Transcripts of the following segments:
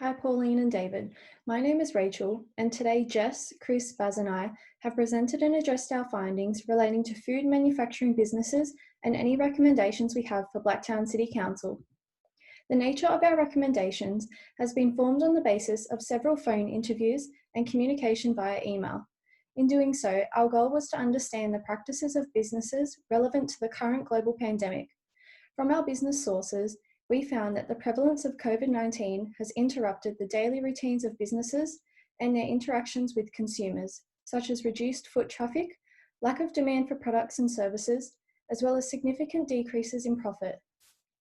Hi, Pauline and David. My name is Rachel, and today Jess, Chris, Baz, and I have presented and addressed our findings relating to food manufacturing businesses and any recommendations we have for Blacktown City Council. The nature of our recommendations has been formed on the basis of several phone interviews and communication via email. In doing so, our goal was to understand the practices of businesses relevant to the current global pandemic. From our business sources, we found that the prevalence of COVID-19 has interrupted the daily routines of businesses and their interactions with consumers, such as reduced foot traffic, lack of demand for products and services, as well as significant decreases in profit.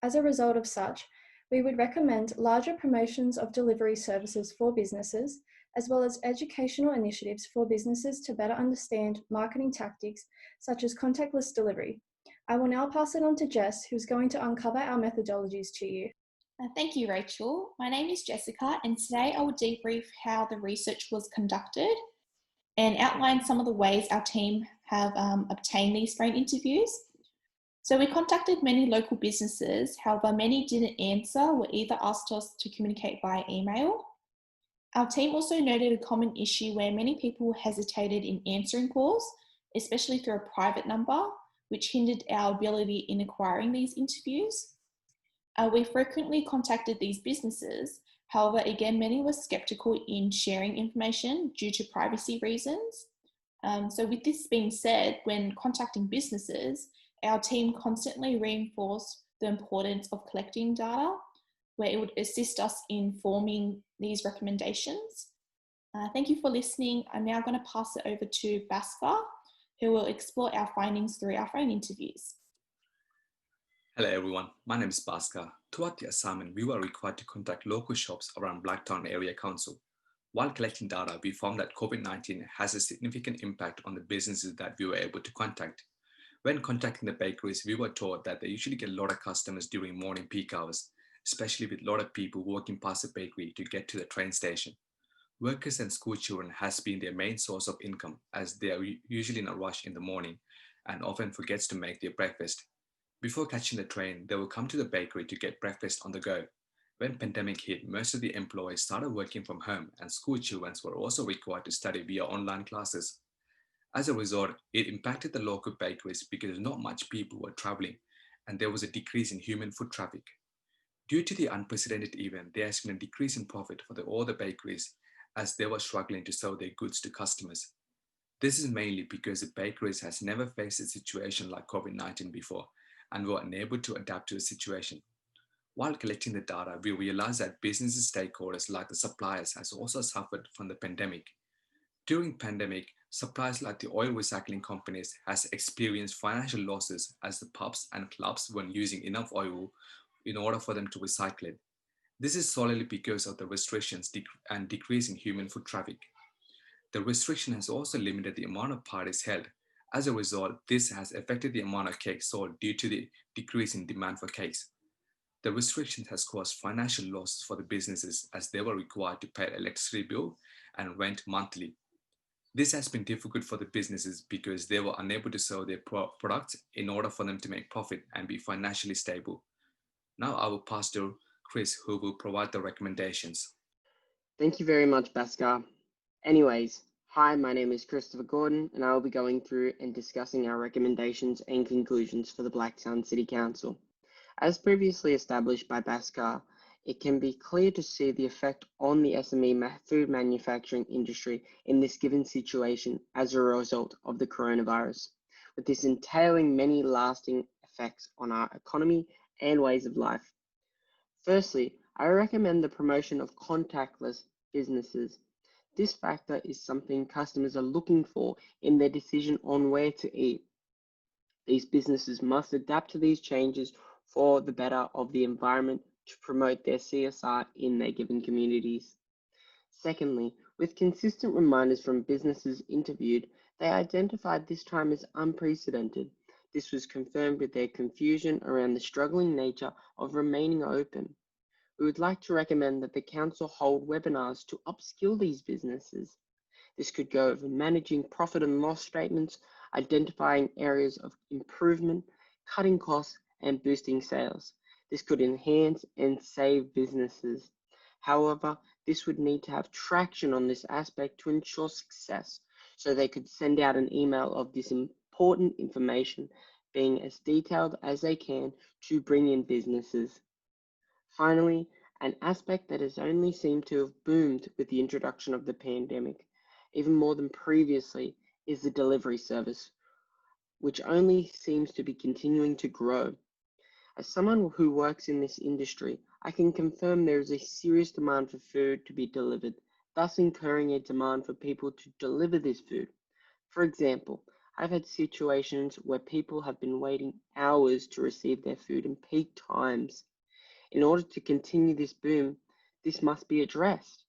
As a result of such, we would recommend larger promotions of delivery services for businesses, as well as educational initiatives for businesses to better understand marketing tactics such as contactless delivery. I will now pass it on to Jess, who's going to uncover our methodologies to you. Thank you, Rachel. My name is Jessica, and today I will debrief how the research was conducted and outline some of the ways our team have obtained these phone interviews. So we contacted many local businesses, however, many didn't answer or either asked us to communicate via email. Our team also noted a common issue where many people hesitated in answering calls, especially through a private number, which hindered our ability in acquiring these interviews. We frequently contacted these businesses. However, again, many were skeptical in sharing information due to privacy reasons. So with this being said, when contacting businesses, our team constantly reinforced the importance of collecting data, where it would assist us in forming these recommendations. Thank you for listening. I'm now going to pass it over to Bhaskar, who will explore our findings through our phone interviews. Hello everyone, my name is Bhaskar. Throughout the assignment, we were required to contact local shops around Blacktown Area Council. While collecting data, we found that COVID-19 has a significant impact on the businesses that we were able to contact. When contacting the bakeries, we were told that they usually get a lot of customers during morning peak hours, especially with a lot of people walking past the bakery to get to the train station. Workers and school children has been their main source of income, as they are usually in a rush in the morning and often forgets to make their breakfast. Before catching the train, they will come to the bakery to get breakfast on the go. When pandemic hit, most of the employees started working from home, and school children were also required to study via online classes. As a result, it impacted the local bakeries because not much people were traveling, and there was a decrease in human foot traffic. Due to the unprecedented event, there has been a decrease in profit for all the bakeries, as they were struggling to sell their goods to customers. This is mainly because the bakeries has never faced a situation like COVID-19 before and were unable to adapt to the situation. While collecting the data, we realized that business stakeholders like the suppliers has also suffered from the pandemic. During pandemic, suppliers like the oil recycling companies has experienced financial losses as the pubs and clubs weren't using enough oil in order for them to recycle it. This is solely because of the restrictions and decrease in human foot traffic. The restriction has also limited the amount of parties held. As a result, this has affected the amount of cakes sold due to the decrease in demand for cakes. The restriction has caused financial losses for the businesses as they were required to pay electricity bill and rent monthly. This has been difficult for the businesses because they were unable to sell their products in order for them to make profit and be financially stable. Now I will pass to Chris, who will provide the recommendations. Thank you very much, Bhaskar. Anyways, hi, my name is Christopher Gordon, and I will be going through and discussing our recommendations and conclusions for the Blacktown City Council. As previously established by Bhaskar, it can be clear to see the effect on the SME food manufacturing industry in this given situation as a result of the coronavirus, with this entailing many lasting effects on our economy and ways of life. Firstly, I recommend the promotion of contactless businesses. This factor is something customers are looking for in their decision on where to eat. These businesses must adapt to these changes for the better of the environment to promote their CSR in their given communities. Secondly, with consistent reminders from businesses interviewed, they identified this time as unprecedented. This was confirmed with their confusion around the struggling nature of remaining open. We would like to recommend that the Council hold webinars to upskill these businesses. This could go over managing profit and loss statements, identifying areas of improvement, cutting costs, and boosting sales. This could enhance and save businesses. However, this would need to have traction on this aspect to ensure success, so they could send out an email of this important information being as detailed as they can to bring in businesses. Finally, an aspect that has only seemed to have boomed with the introduction of the pandemic, even more than previously, is the delivery service, which only seems to be continuing to grow. As someone who works in this industry, I can confirm there is a serious demand for food to be delivered, thus incurring a demand for people to deliver this food. For example, I've had situations where people have been waiting hours to receive their food in peak times. In order to continue this boom, this must be addressed.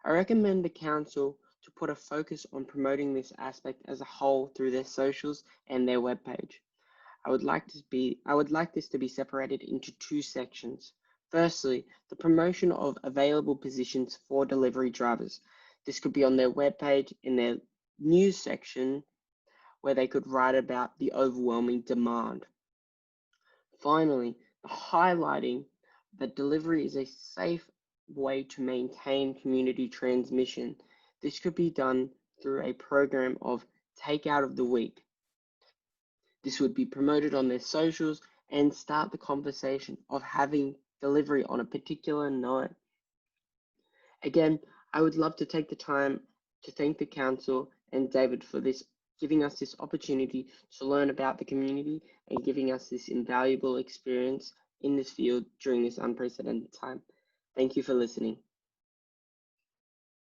I recommend the council to put a focus on promoting this aspect as a whole through their socials and their webpage. I would like this to be separated into two sections. Firstly, the promotion of available positions for delivery drivers. This could be on their webpage in their news section where they could write about the overwhelming demand. Finally, the highlighting that delivery is a safe way to maintain community transmission. This could be done through a program of takeout of the week. This would be promoted on their socials and start the conversation of having delivery on a particular night. Again, I would love to take the time to thank the council and David for giving us this opportunity to learn about the community and giving us this invaluable experience in this field during this unprecedented time. Thank you for listening.